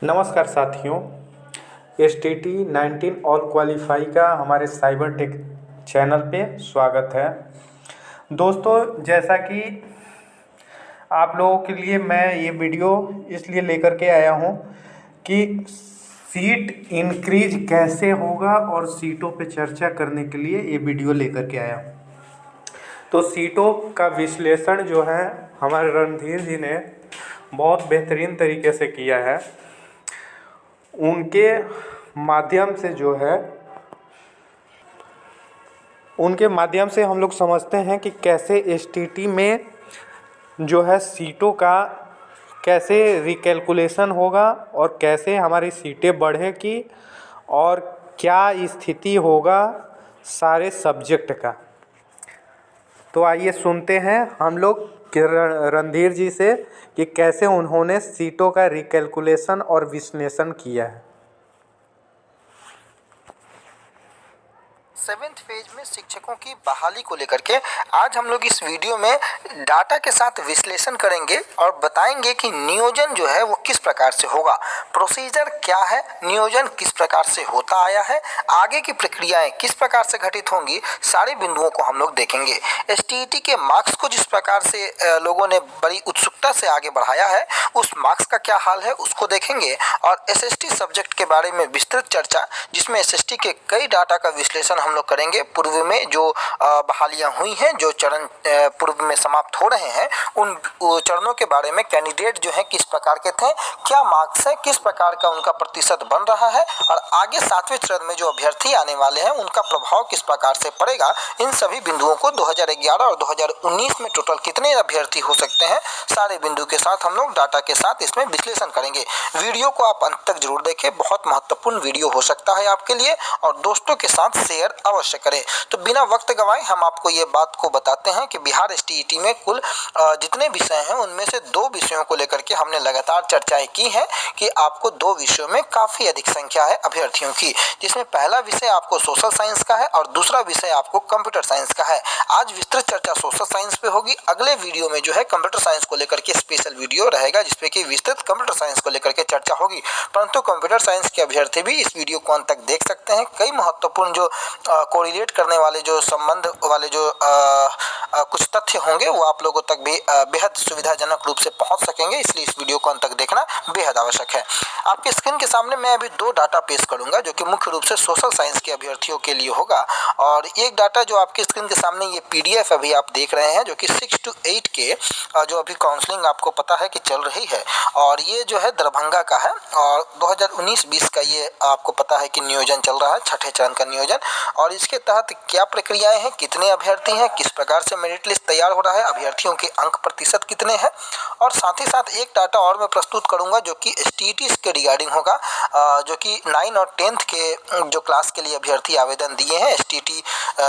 नमस्कार साथियों। S T T 19 all qualify का हमारे साइबर टेक चैनल पे स्वागत है। दोस्तों, जैसा कि आप लोगों के लिए मैं ये वीडियो इसलिए लेकर के आया हूँ कि सीट इंक्रीज कैसे होगा और सीटों पे चर्चा करने के लिए ये वीडियो लेकर के आया हूँ। तो सीटों का विश्लेषण जो है हमारे रणधीर जी ने बहुत बेहतरीन तरीके से किया है। उनके माध्यम से जो है उनके माध्यम से हम लोग समझते हैं कि कैसे एसटीटी में जो है सीटों का कैसे रिकैलकुलेशन होगा और कैसे हमारी सीटें बढ़ेगी और क्या स्थिति होगा सारे सब्जेक्ट का। तो आइए सुनते हैं हम लोग रणधीर जी से कि कैसे उन्होंने सीटों का रिकैलकुलेशन और विश्लेषण किया है। 7th फेज में शिक्षकों की बहाली को लेकर के आज हम लोग इस वीडियो में डाटा के साथ विश्लेषण करेंगे और बताएंगे कि नियोजन जो है वो किस प्रकार से होगा, प्रोसीजर क्या है, नियोजन किस प्रकार से होता आया है, आगे की प्रक्रियाएं किस प्रकार से घटित होंगी, सारे बिंदुओं को हम लोग देखेंगे। एसटीईटी के मार्क्स को जिस प्रकार से लोगों ने बड़ी उत्सुकता से आगे बढ़ाया है, उस मार्क्स का क्या हाल है उसको देखेंगे और एसएसटी सब्जेक्ट के बारे में विस्तृत चर्चा, जिसमें एसएसटी के कई डाटा का विश्लेषण हम लोग करेंगे। पूर्व में जो बहालियां हुई हैं, जो चरण पूर्व में समाप्त हो रहे हैं, उन चरणों के बारे में कैंडिडेट जो है किस प्रकार के थे, क्या मार्क्स है, किस प्रकार का उनका प्रतिशत बन रहा है और आगे 7वें चरण में जो अभ्यर्थी आने वाले हैं उनका प्रभाव किस प्रकार से पड़ेगा। इन सभी बिंदुओं को 2011 और 2019 में टोटल कितने अभ्यर्थी हो सकते हैं, सारे बिंदु के साथ हम लोग डाटा के साथ इसमें विश्लेषण करेंगे। वीडियो को आप अंत तक जरूर देखें, बहुत महत्वपूर्ण वीडियो हो सकता है आपके लिए, और दोस्तों के साथ शेयर अवश्य करें। तो बिना वक्त गवाए हम आपको ये बात को बताते हैं कि बिहार एसटीईटी में कुल जितने विषय हैं उनमें से 2 विषयों को लेकर के हमने लगातार चर्चाएं की हैं कि आपको 2 विषयों में काफी अधिक संख्या है अभ्यर्थियों की, जिसमें पहला विषय आपको सोशल साइंस का है और दूसरा विषय आपको कंप्यूटर साइंस का है। आज विस्तृत चर्चा सोशल साइंस पे होगी, अगले वीडियो में जो है कंप्यूटर साइंस को लेकर के स्पेशल वीडियो रहेगा जिसपे कि विस्तृत कंप्यूटर साइंस को लेकर के चर्चा होगी। परंतु कंप्यूटर साइंस के अभ्यर्थी भी इस वीडियो को अंत तक देख सकते हैं। कई महत्वपूर्ण जो कोरिलेट करने वाले, जो संबंध वाले जो कुछ तथ्य होंगे वो आप लोगों तक भी बेहद सुविधाजनक रूप से पहुंच सकेंगे, इसलिए इस वीडियो को अंत तक देखना बेहद आवश्यक है। आपके स्क्रीन के सामने मैं अभी 2 डाटा पेश करूंगा जो कि मुख्य रूप से सोशल साइंस के अभ्यर्थियों के लिए होगा। और एक डाटा जो आपके स्क्रीन के सामने ये पीडीएफ अभी आप देख रहे हैं, जो कि 6 to 8 के जो अभी काउंसलिंग आपको पता है कि चल रही है, और ये जो है दरभंगा का है और 2019-20 का ये आपको पता है कि नियोजन चल रहा है, 6ठे चरण का नियोजन। और इसके तहत क्या प्रक्रियाएं हैं, कितने अभ्यर्थी हैं, किस प्रकार से मेरिट लिस्ट तैयार हो रहा है, अभ्यर्थियों के अंक प्रतिशत कितने हैं, और साथ ही साथ एक डाटा और मैं प्रस्तुत करूंगा जो कि एसटीईटी के रिगार्डिंग होगा, जो कि 9 और 10th के जो क्लास के लिए अभ्यर्थी आवेदन दिए हैं एसटीईटी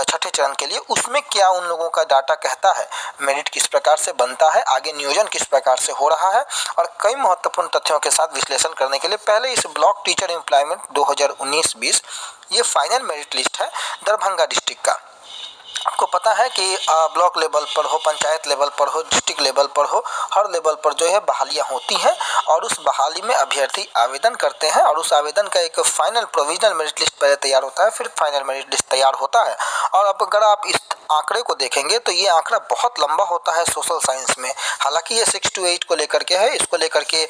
6ठे चरण के लिए, उसमें क्या उन लोगों का डाटा कहता है, मेरिट किस प्रकार से बनता है, आगे नियोजन किस प्रकार से हो रहा है, और कई महत्वपूर्ण तथ्यों के साथ विश्लेषण करने के लिए पहले इस ब्लॉक टीचर एम्प्लॉयमेंट 2019-20 ये फाइनल मेरिट लिस्ट है दरभंगा डिस्ट्रिक्ट का। आपको पता है कि ब्लॉक लेवल पर हो, पंचायत लेवल पर हो, डिस्ट्रिक्ट लेवल पर हो, हर लेवल पर जो है बहालियां होती हैं और उस बहाली में अभ्यर्थी आवेदन करते हैं और उस आवेदन का एक फाइनल प्रोविजनल मेरिट लिस्ट पहले तैयार होता है, फिर फाइनल मेरिट लिस्ट तैयार होता है। और अब अगर आप इस आंकड़े को देखेंगे तो ये आंकड़ा बहुत लंबा होता है सोशल साइंस में। हालांकि ये 6 to 8 को लेकर के है, इसको लेकर के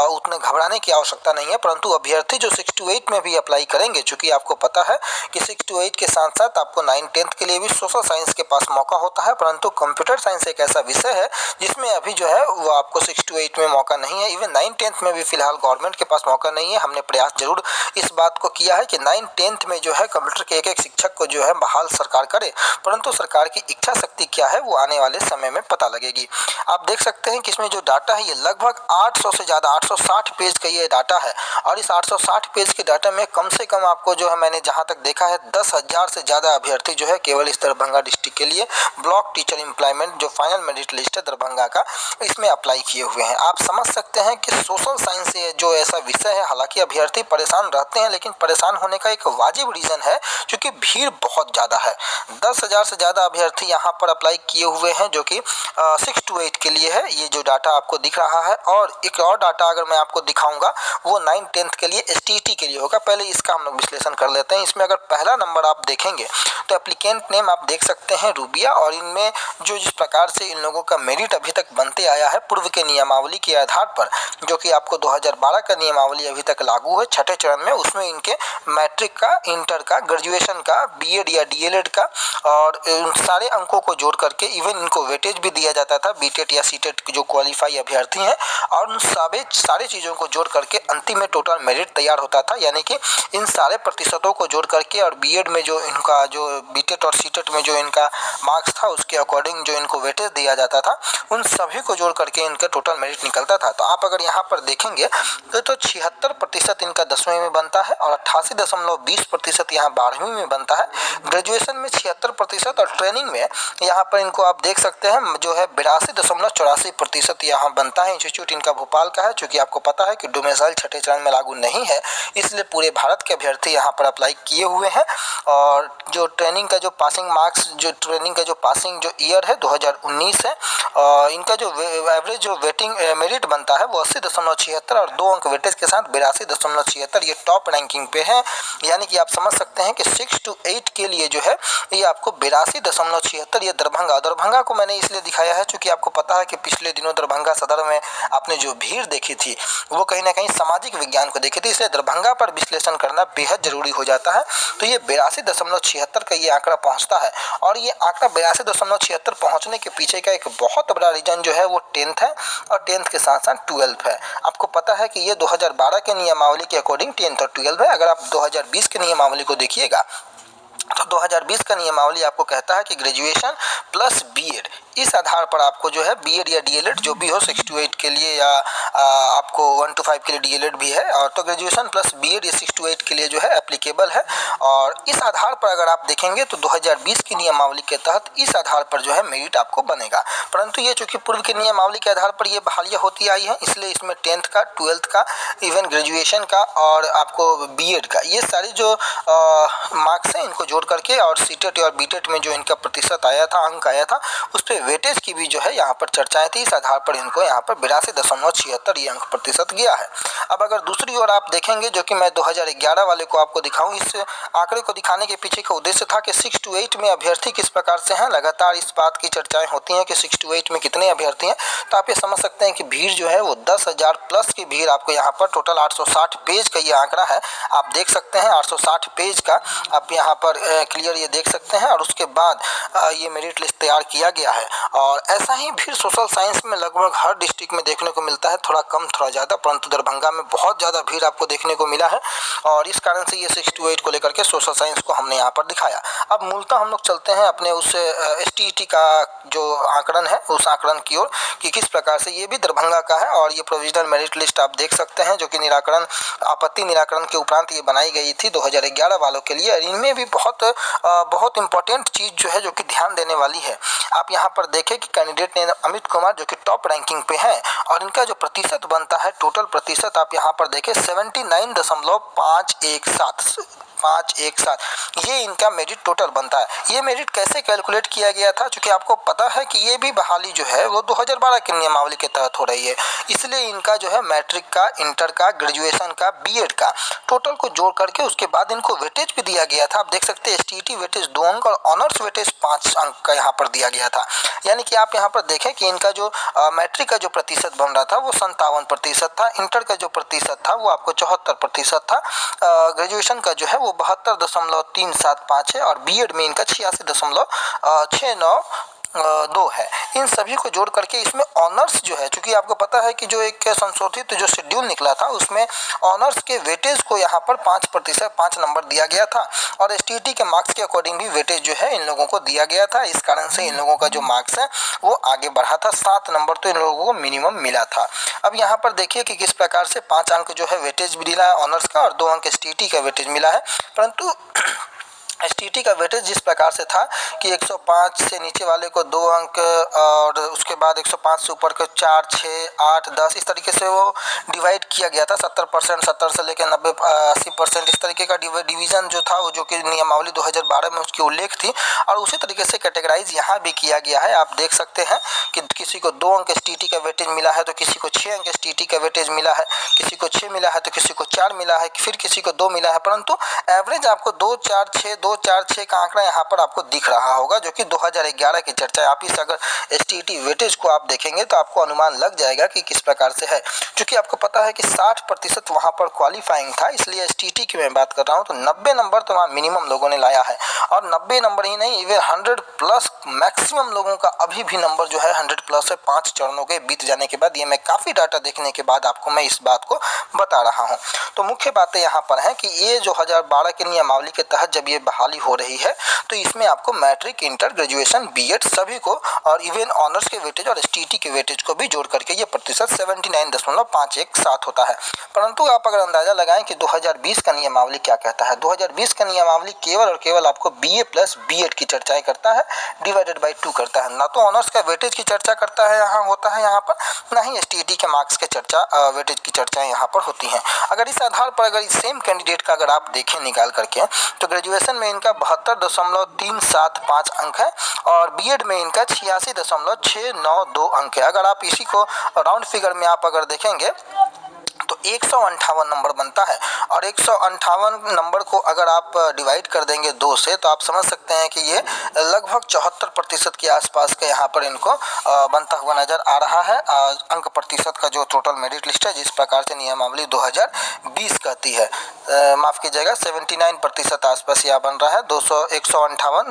उतने घबराने की आवश्यकता नहीं है, परंतु अभ्यर्थी जो 6 to 8 में भी अप्लाई करेंगे, चूंकि आपको पता है कि 6 to 8 के साथ साथ आपको 9-10th के लिए भी सोशल साइंस के पास मौका होता है, परंतु कंप्यूटर साइंस एक ऐसा विषय है जिसमें अभी जो है वो आपको 6 to 8 में मौका नहीं है। इवन 9-10th में भी फिलहाल गवर्नमेंट के पास मौका नहीं है। हमने प्रयास जरूर इस बात को किया है कि 9-10th में जो है कंप्यूटर के एक शिक्षक को जो है बहाल सरकार करे, परंतु सरकार की इच्छा शक्ति क्या है वो आने वाले समय में पता लगेगी। आप देख सकते हैं कि इसमें जो डाटा है ये लगभग 800 से ज़्यादा 860 पेज का ये डाटा है, और इस 860 पेज के डाटा में कम से कम आपको जो है मैंने जहाँ तक देखा है 10,000 से ज़्यादा अभ्यर्थी जो है केवल इस दरभंगा डिस्ट्रिक्ट के लिए ब्लॉक टीचर एम्प्लॉयमेंट जो फाइनल मेरिट लिस्ट है दरभंगा का, इसमें अप्लाई किए हुए हैं। आप समझ सकते हैं कि सोशल साइंस जो ऐसा विषय है, हालांकि अभ्यर्थी परेशान रहते हैं लेकिन परेशान होने का एक एक वाजिब रीज़न है क्योंकि भीड़ बहुत ज़्यादा है। 10,000 से ज़्यादा अभ्यर्थी यहाँ पर अप्लाई किए हुए हैं जो कि 6 to 8 के लिए है, ये जो डाटा आपको दिख रहा है। और एक और डाटा अगर मैं आपको दिखाऊंगा वो 9-10 के लिए STT के लिए होगा। पहले इसका हम लोग विश्लेषण कर लेते हैं। इसमें अगर पहला नंबर आप देखेंगे तो एप्लीकेंट नेम आप देख सकते हैं रूबिया, और इनमें जो जिस प्रकार से इन लोगों का मेरिट अभी तक बनते आया है पूर्व के नियमावली के आधार पर, जो कि आपको 2012 का नियमावली अभी तक लागू है छठे चरण में, उसमें इनके मैट्रिक का, इंटर का, ग्रेजुएशन का, बीएड या डीएलएड का और उन सारे अंकों को जोड़ करके इवन इनको वेटेज भी दिया जाता था बीटेट या सीटेट जो क्वालिफाई अभ्यर्थी हैं, और उन सारे चीज़ों को जोड़ करके अंतिम में टोटल मेरिट तैयार होता था। यानी कि इन सारे प्रतिशतों को जोड़ करके और बीएड में जो इनका जो बीटेट और सीटेट में जो इनका मार्क्स था उसके अकॉर्डिंग जो इनको वेटेज दिया जाता था, उन सभी को जोड़ करके इनका टोटल मेरिट निकलता था। तो आप अगर यहाँ पर देखेंगे तो 76% इनका 10वीं में बनता है और 88.20% यहाँ 12वीं में बनता है। ग्रेजुएशन में 76% और ट्रेनिंग में यहाँ पर इनको आप देख सकते हैं जो है 82.84% यहाँ बनता है। इंस्टीट्यूट इनका भोपाल का है, चूँकि आपको पता है कि डोमिसाइल छठे चरण में लागू नहीं है, इसलिए पूरे भारत के अभ्यर्थी यहाँ पर अप्लाई किए हुए हैं। और जो ट्रेनिंग का जो पासिंग मार्क्स, जो ट्रेनिंग का जो पासिंग जो ईयर है 2019 है, और इनका जो एवरेज जो वेटिंग मेरिट बनता है वो 80.76 और 2 अंक वेटेज के साथ 82.76, ये टॉप रैंकिंग पे है। यानी कि आप समझ सकते हैं कि 6 to 8 के लिए जो है ये आपको 82.76, ये दरभंगा को मैंने इसलिए दिखाया है क्योंकि आपको पता है कि पिछले दिनों दरभंगा सदर में आपने जो भीड़ देखी थी वो कहीं ना कहीं सामाजिक विज्ञान को देखी थी, इसलिए दरभंगा पर विश्लेषण करना बेहद जरूरी हो जाता है। तो ये 82.76 का ये आंकड़ा पहुंचता है, और ये आंकड़ा 82.76 पहुंचने के पीछे का एक बहुत बड़ा रीजन जो है वो 10th है, और 10th के साथ साथ 12th है। आपको पता है कि ये 2012 के नियमावली के अकॉर्डिंग 10th और 12th है। अगर आप 2020 के नियमावली को देखिएगा तो 2020 का नियमावली आपको कहता है कि ग्रेजुएशन प्लस बीएड, इस आधार पर आपको जो है बीएड या डीएलएड जो भी हो 6 to 8 के लिए या आपको 1 to 5 के लिए डीएलएड भी है, और तो ग्रेजुएशन प्लस बीएड या 6 to 8 के लिए जो है एप्लीकेबल है। और इस आधार पर अगर आप देखेंगे तो 2020 की नियमावली के तहत इस आधार पर जो है मेरिट आपको बनेगा। परंतु ये चूँकि पूर्व की नियमावली के आधार पर ये बहालियाँ होती आई हैं, इसलिए इसमें 10th का, 12th का, इवन ग्रेजुएशन का और आपको बीएड का, ये सारी जो मार्क्स हैं इनको जोड़ करके और सीटेट और बीटेट में जो इनका प्रतिशत आया था, अंक आया था, उस पर वेटेज की भी जो है यहाँ पर चर्चाएं थी। इस आधार पर इनको यहाँ पर 82.76 ये अंक प्रतिशत गया है। अब अगर दूसरी ओर आप देखेंगे, जो कि मैं 2011 वाले को आपको दिखाऊं, इस आंकड़े को दिखाने के पीछे का उद्देश्य था कि 6 to 8 में अभ्यर्थी किस प्रकार से हैं। लगातार इस बात की चर्चाएं होती हैं कि 6 to 8 में कितने अभ्यर्थी हैं, तो आप ये समझ सकते हैं कि भीड़ जो है वो 10,000 प्लस की भीड़ आपको यहाँ पर टोटल 860 पेज का ये आंकड़ा है, आप देख सकते हैं 860 पेज का आप यहाँ पर क्लियर ये देख सकते हैं। और उसके बाद ये मेरिट लिस्ट तैयार किया गया है, और ऐसा ही भीड़ सोशल साइंस में लगभग हर डिस्ट्रिक्ट में देखने को मिलता है, थोड़ा कम थोड़ा ज़्यादा, परंतु दरभंगा में बहुत ज़्यादा भीड़ आपको देखने को मिला है, और इस कारण से ये 6 to 8 को लेकर के सोशल साइंस को हमने यहाँ पर दिखाया। अब मूलतः हम लोग चलते हैं अपने उस STT का जो आंकड़न है उस आंकड़न की ओर कि किस प्रकार से ये भी दरभंगा का है, और ये प्रोविजनल मेरिट लिस्ट आप देख सकते हैं जो कि निराकरण, आपत्ति निराकरण के उपरांत ये बनाई गई थी 2011 वालों के लिए। इनमें भी बहुत इंपॉर्टेंट चीज़ जो है जो कि ध्यान देने वाली है, आप यहाँ पर देखें कि कैंडिडेट ने अमित कुमार जो कि टॉप रैंकिंग पे हैं, और इनका जो प्रतिशत बनता है, टोटल प्रतिशत आप यहाँ पर देखें 79.517, ये इनका मेरिट टोटल बनता है। ये मेरिट कैसे कैलकुलेट किया गया था, क्योंकि आपको पता है कि ये भी बहाली जो है वो 2012 की नियमावली के तहत हो रही है, इसलिए इनका जो है मैट्रिक का, इंटर का, ग्रेजुएशन का, बीएड का टोटल को जोड़ करके उसके बाद इनको वेटेज भी दिया गया था। आप देख सकते हैं STT वेटेज 2 अंक और ऑनर्स वेटेज 5 अंक का यहाँ पर दिया गया था। यानी कि आप यहाँ पर देखें कि इनका जो मैट्रिक का जो प्रतिशत बन रहा था वो 57% था, इंटर का जो प्रतिशत था वो आपको 74% था, ग्रेजुएशन का जो है वो 72.375 है, और बीएड में इनका 86.692 है। इन सभी को जोड़ करके इसमें ऑनर्स जो है, चूंकि आपको पता है कि जो एक संशोधित जो शेड्यूल निकला था उसमें ऑनर्स के वेटेज को यहाँ पर 5% 5 नंबर दिया गया था, और STT के मार्क्स के अकॉर्डिंग भी वेटेज जो है इन लोगों को दिया गया था। इस कारण से इन लोगों का जो मार्क्स है वो आगे बढ़ा था, 7 नंबर तो इन लोगों को मिनिमम मिला था। अब यहाँ पर देखिए कि किस प्रकार से 5 अंक जो है वेटेज मिला है ऑनर्स का, और 2 अंक STT का वेटेज मिला है। परंतु एसटीटी का वेटेज जिस प्रकार से था कि 105 से नीचे वाले को 2 अंक और उसके बाद 105 से ऊपर को 4, 6, 8, 10 इस तरीके से वो डिवाइड किया गया था। 70%, 70 से लेकर 90, 80% इस तरीके का डिवीज़न जो था वो जो कि नियमावली 2012 में उसकी उल्लेख थी। और उसी तरीके से कैटेगराइज यहाँ भी किया गया है। आप देख सकते हैं कि किसी को 2 अंक एसटीटी का वेटेज मिला है तो किसी को 6 अंक एसटीटी का वेटेज मिला है, किसी को 6 मिला है तो किसी को 4 मिला है, फिर किसी को 2 मिला है। परंतु एवरेज आपको 2, 4, 6, 2, 4, 6 का आंकड़ा यहाँ पर आपको दिख रहा होगा, जो कि 2011 की चर्चा है। आप इस अगर एसटीटी वेटेज को आप देखेंगे तो आपको अनुमान लग जाएगा कि किस प्रकार से है। क्योंकि आपको पता है कि 60% वहाँ पर क्वालिफाइंग था, इसलिए एसटीटी की मैं बात कर रहा हूँ तो 90 नंबर तो वहाँ मिनिमम लोगों ने लाया है। और 90 नंबर ही नहीं, इवन 100+ मैक्सिमम लोगों का अभी भी नंबर जो है 100+ है 5 चरणों के बीत जाने के बाद। ये मैं काफ़ी डाटा देखने के बाद आपको मैं इस बात को बता रहा हूँ। तो मुख्य बातें यहाँ पर हैं कि ये जो 2012 के नियमावली के तहत जब ये बहाली हो रही है तो इसमें आपको मैट्रिक, इंटर, ग्रेजुएशन, बीएड सभी को और इवन ऑनर्स के वेटेज और एसटीटी के वेटेज को भी जोड़ करके ये प्रतिशत 79.517 होता है। परंतु आप अगर अंदाजा लगाएं कि 2020 का नियमावली क्या कहता है, 2020 का नियमावली केवल और केवल आपको बीए प्लस बीएड की चर्चाएं करता है, डिवाइडेड बाई 2 करता है। ना तो ऑनर्स का वेटेज की चर्चा करता है यहाँ होता है यहाँ पर, ना ही एसटीटी के मार्क्स के चर्चा वेटेज की चर्चाएं यहाँ पर होती हैं। अगर इस आधार पर अगर इस सेम कैंडिडेट का अगर आप देखें निकाल करके तो ग्रेजुएशन में इनका 72.375 अंक है और बीएड में इनका 86.692 अंक है। अगर आप इसी को राउंड फिगर में आप अगर देखेंगे तो 158 नंबर बनता है और 158 नंबर को अगर आप डिवाइड कर देंगे 2 से तो आप समझ सकते हैं कि ये लगभग 74% के आसपास का यहाँ पर इनको बनता हुआ नजर आ रहा है। अंक प्रतिशत का जो टोटल मेरिट लिस्ट है जिस प्रकार से नियमावली 2020 कहती है, माफ़ कीजिएगा 79% आसपास यह बन रहा है। 158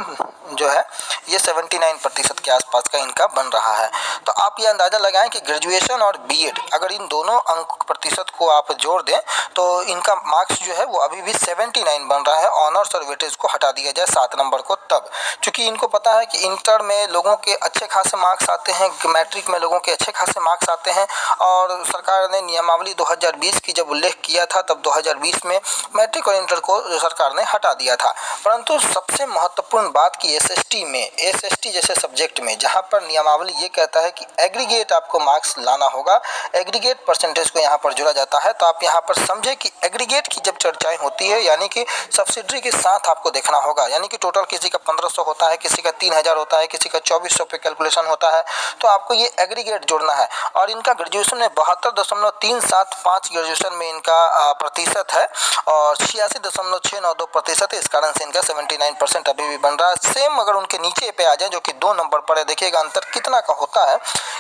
जो है ये 79% के आसपास का इनका बन रहा है। तो आप ये अंदाज़ा लगाएं कि ग्रेजुएशन और बीएड अगर इन दोनों अंक प्रतिशत को आप जोड़ दें तो इनका मार्क्स जो है वो अभी भी 79 बन रहा है। ऑनर्स और वेटेज को हटा दिया जाए 7 नंबर को तब, क्योंकि इनको पता है कि इंटर में लोगों के अच्छे खासे मार्क्स आते हैं, मैट्रिक में लोगों के अच्छे खासे मार्क्स आते हैं और सरकार ने नियमावली 2020 की जब उल्लेख किया था तब 2020 में मैट्रिक और इंटर को सरकार ने हटा दिया था। परंतु सबसे महत्वपूर्ण बात की एसएसटी जैसे सब्जेक्ट में जहाँ पर नियमावली ये कहता है कि एग्रीगेट आपको मार्क्स लाना होगा, एग्रीगेट परसेंटेज को यहाँ पर जोड़ा जाता है। तो आप यहाँ पर समझे कि एग्रीगेट की जब चर्चाएं होती है यानी कि सब्सिडी के साथ आपको देखना होगा, यानी कि टोटल किसी का 1500 होता है, किसी का 3000 होता है, किसी का 2400 पे कैलकुलेशन होता है, तो आपको ये एग्रीगेट जोड़ना है। और इनका ग्रेजुएशन में 72.375 ग्रेजुएशन में इनका प्रतिशत है और 86.692% है। इस कारण से इनका 79% अभी भी बन रहा है। सेम अगर उनके नीचे पे आ जाए जो कि 2 नंबर पर है, देखिएगा अंतर कितना का होता है।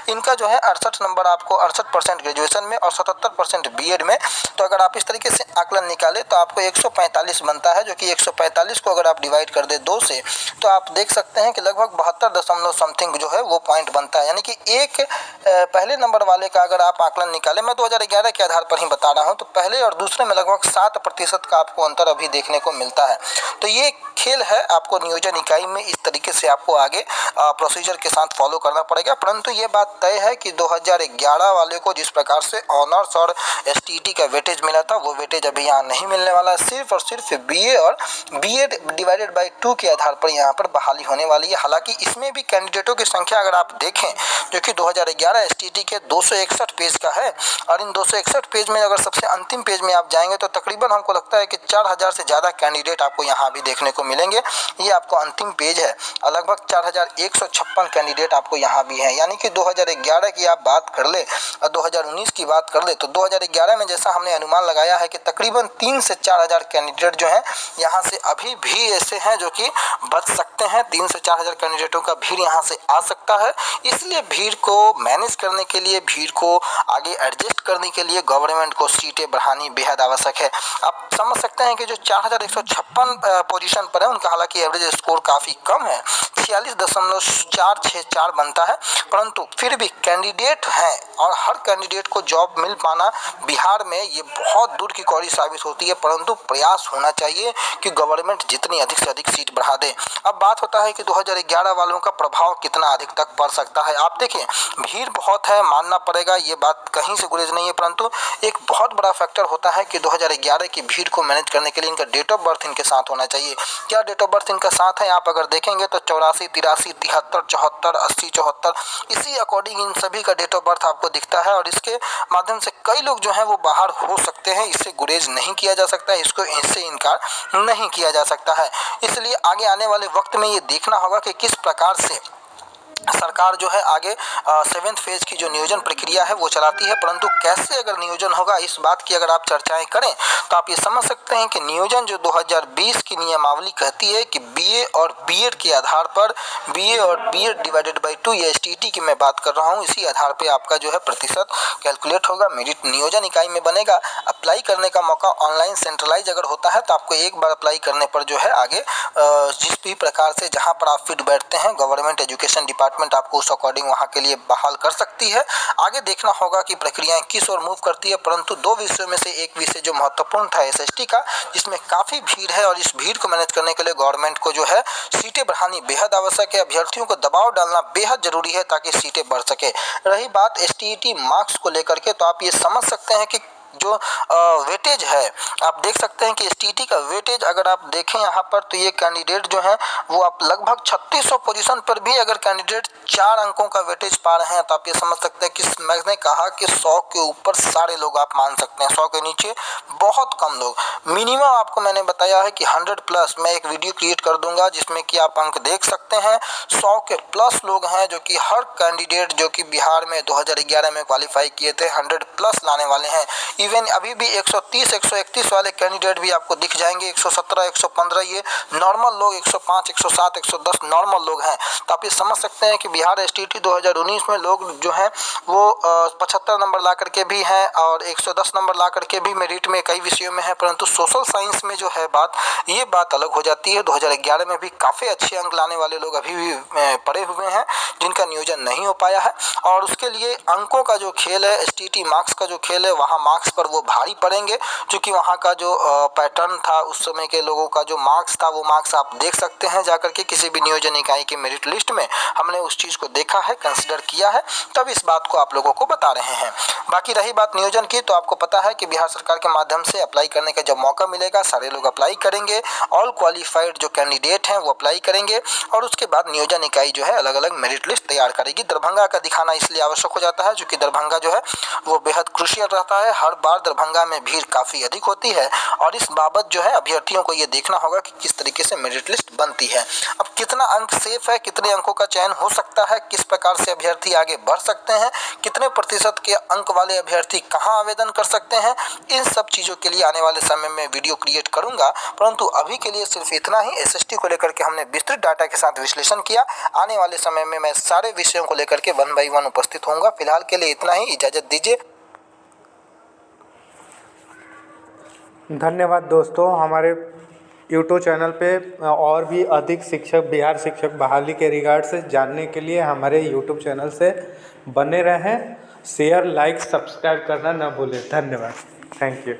इनका जो है 68 नंबर आपको 68% ग्रेजुएशन में और 77% बीएड में। तो अगर आप इस तरीके से आकलन निकालें तो आपको 145 बनता है, जो कि 145 को अगर आप डिवाइड कर दे 2 से तो आप देख सकते हैं कि लगभग 72 समथिंग जो है वो पॉइंट बनता है। यानी कि एक पहले नंबर वाले का अगर आप आकलन निकालें, मैं 2011 के आधार पर ही बता रहा हूं, तो पहले और दूसरे में लगभग 7% का आपको अंतर अभी देखने को मिलता है। तो ये खेल है, आपको नियोजन इकाई में इस तरीके से आपको आगे प्रोसीजर के साथ फॉलो करना पड़ेगा। परंतु ये बात तय है कि 2011 वाले को जिस प्रकार से ऑनर्स और एसटीटी का वेटेज मिला था वो वेटेज अभी यहाँ नहीं मिलने वाला है। सिर्फ और सिर्फ बीए और बीएड डिवाइडेड बाई 2 के आधार पर यहाँ पर बहाली होने वाली है। हालांकि इसमें भी कैंडिडेटों की संख्या अगर आप देखें जो कि 2011 एसटीटी के 261 पेज का है और इन 261 पेज में अगर सबसे अंतिम पेज में आप जाएंगे तो तकरीबन हमको लगता है कि 4000 से ज़्यादा कैंडिडेट आपको यहाँ भी देखने को मिलेंगे। ये आपको अंतिम पेज है और लगभग 4156 कैंडिडेट आपको यहाँ भी हैं। यानी कि 2011 की आप बात कर ले और 2019 की बात कर ले तो 2011 में जैसा हमने अनुमान लगाया है कि तकरीबन 3 से 4000 कैंडिडेट जो हैं यहाँ से अभी भी ऐसे हैं जो कि बच सकते हैं। 3 से 4000 कैंडिडेटों का भीड़ यहाँ से आ सकता है। इसलिए भीड़ को मैनेज करने के लिए, भीड़ को आगे एडजस्ट करने के लिए गवर्नमेंट को सीटें बढ़ानी बेहद आवश्यक है। आप समझ सकते हैं कि जो 4156 पोजीशन पर है उनका हालांकि एवरेज स्कोर काफ़ी कम है, 46.464 बनता है, परंतु फिर भी कैंडिडेट हैं और हर कैंडिडेट को जॉब मिल पाना बिहार में ये बहुत दूर की कौड़ी साबित होती है, परंतु प्रयास होना चाहिए कि गवर्नमेंट जितनी अधिक से अधिक सीट बढ़ा दे। अब बात होता है कि 2011 वालों का प्रभाव कितना अधिक तक पड़ सकता है। आप देखिए, भीड़ बहुत है, मानना पड़ेगा, ये बात कहीं से गुरेज नहीं है, परंतु एक बहुत बड़ा फैक्टर होता है कि 2011 की भीड़ को मैनेज करने के लिए इनका डेट ऑफ बर्थ इनके साथ होना चाहिए। क्या डेट ऑफ बर्थ इनका साथ है? आप अगर देखेंगे तो 84, 83, 73, 74, 80, 74, इसी अकॉर्डिंग इन सभी का डेट ऑफ बर्थ आपको दिखता है और इसके माध्यम से कई लोग जो हैं वो बाहर हो सकते हैं। इससे गुरेज नहीं किया जा सकता, इसको इससे इनकार नहीं किया जा सकता है। इसलिए आगे आने वाले वक्त में ये देखना होगा कि किस प्रकार से सरकार जो है आगे 7th फेज की जो नियोजन प्रक्रिया है वो चलाती है, परंतु कैसे अगर नियोजन होगा इस बात की अगर आप चर्चाएं करें तो आप ये समझ सकते हैं कि नियोजन जो 2020 की नियमावली कहती है कि बीए और बीएड के आधार पर, बीए और बीएड डिवाइडेड बाई 2, ये एसटीईटी की मैं बात कर रहा हूँ, इसी आधार पे आपका जो है प्रतिशत कैलकुलेट होगा, मेरिट नियोजन इकाई में बनेगा। अप्लाई करने का मौका ऑनलाइन सेंट्रलाइज अगर होता है तो आपको एक बार अप्लाई करने पर जो है आगे जिस भी प्रकार से जहाँ पर आप फिट बैठते हैं गवर्नमेंट एजुकेशन डिपार्टमेंट आपको उस अकॉर्डिंग वहां के लिए बहाल कर सकती है। आगे देखना होगा कि प्रक्रियाएं किस ओर मूव करती है, परंतु 2 विषयों में से एक विषय जो महत्वपूर्ण था एसएसटी का, जिसमें काफी भीड़ है और इस भीड़ को मैनेज करने के लिए गवर्नमेंट को जो है सीटें बढ़ानी बेहद आवश्यक है, अभ्यर्थियों को दबाव डालना बेहद जरूरी है ताकि सीटें बढ़ सके। रही बात एसटीईटी मार्क्स को लेकर के, तो आप ये समझ सकते हैं कि जो वेटेज है आप देख सकते हैं कि एसटीईटी का वेटेज अगर आप देखें यहाँ पर तो ये कैंडिडेट जो है वो आप लगभग 3600 पोजीशन पर भी अगर कैंडिडेट 4 अंकों का वेटेज पा रहे हैं तो आप ये समझ सकते हैं कि मैंने कहा कि 100 के ऊपर सारे लोग आप मान सकते हैं, 100 के नीचे बहुत कम लोग। मिनिमम आपको मैंने बताया है कि 100 प्लस, मैं एक वीडियो क्रिएट कर दूंगा जिसमें कि आप अंक देख सकते हैं, 100 के प्लस लोग हैं जो कि हर कैंडिडेट जो कि बिहार में 2011 में क्वालिफाई किए थे 100 प्लस लाने वाले हैं। इवन अभी भी 130, 131 वाले कैंडिडेट भी आपको दिख जाएंगे, 117, 115 ये नॉर्मल लोग, 105, 107, 110 नॉर्मल लोग हैं। तो आप ये समझ सकते हैं कि बिहार एसटीईटी 2019 में लोग जो हैं वो 75 नंबर ला करके भी हैं और 110 नंबर ला करके भी मेरिट में कई विषयों में है, परंतु सोशल साइंस में जो है ये बात अलग हो जाती है। 2011 में भी काफ़ी अच्छे अंक लाने वाले लोग अभी भी पड़े हुए हैं जिनका नियोजन नहीं हो पाया है और उसके लिए अंकों का जो खेल है, एसटीईटी मार्क्स का जो खेल है, वहाँ मार्क्स पर वो भारी पड़ेंगे क्योंकि वहाँ का जो पैटर्न था उस समय के लोगों का जो मार्क्स था वो मार्क्स आप देख सकते हैं जाकर के किसी भी नियोजन इकाई की मेरिट लिस्ट में हमने उस चीज़ को देखा है, कंसिडर किया है, तब इस बात को आप लोगों को बता रहे हैं। बाकी रही बात नियोजन की, तो आपको पता है कि बिहार सरकार के माध्यम से अप्लाई करने का जब मौका मिलेगा सारे लोग अप्लाई करेंगे, ऑल क्वालिफाइड जो कैंडिडेट हैं वो अप्लाई करेंगे और उसके बाद नियोजन इकाई जो है अलग अलग मेरिट लिस्ट तैयार करेगी। दरभंगा का दिखाना इसलिए आवश्यक हो जाता है क्योंकि दरभंगा जो है वो बेहद क्रूशियल रहता है, हर बार दरभंगा में भीड़ काफ़ी अधिक होती है और इस बाबत जो है अभ्यर्थियों को ये देखना होगा कि किस तरीके से मेरिट लिस्ट बनती है। अब कितना अंक सेफ है, कितने अंकों का चयन हो सकता है, किस प्रकार से अभ्यर्थी आगे बढ़ सकते हैं, कितने प्रतिशत के अंक वाले अभ्यर्थी कहाँ आवेदन कर सकते हैं, इन सब चीज़ों के लिए आने वाले समय में वीडियो क्रिएट करूंगा, परंतु अभी के लिए सिर्फ इतना ही। एसएसटी को लेकर के हमने विस्तृत डाटा के साथ विश्लेषण किया। आने वाले समय में मैं सारे विषयों को लेकर के 1 बाई 1 उपस्थित होऊंगा। फिलहाल के लिए इतना ही, इजाज़त दीजिए। धन्यवाद दोस्तों। हमारे यूट्यूब चैनल पे और भी अधिक शिक्षक, बिहार शिक्षक बहाली के रिगार्ड से जानने के लिए हमारे यूट्यूब चैनल से बने रहें। शेयर, लाइक, सब्सक्राइब करना न भूलें। धन्यवाद। Thank you.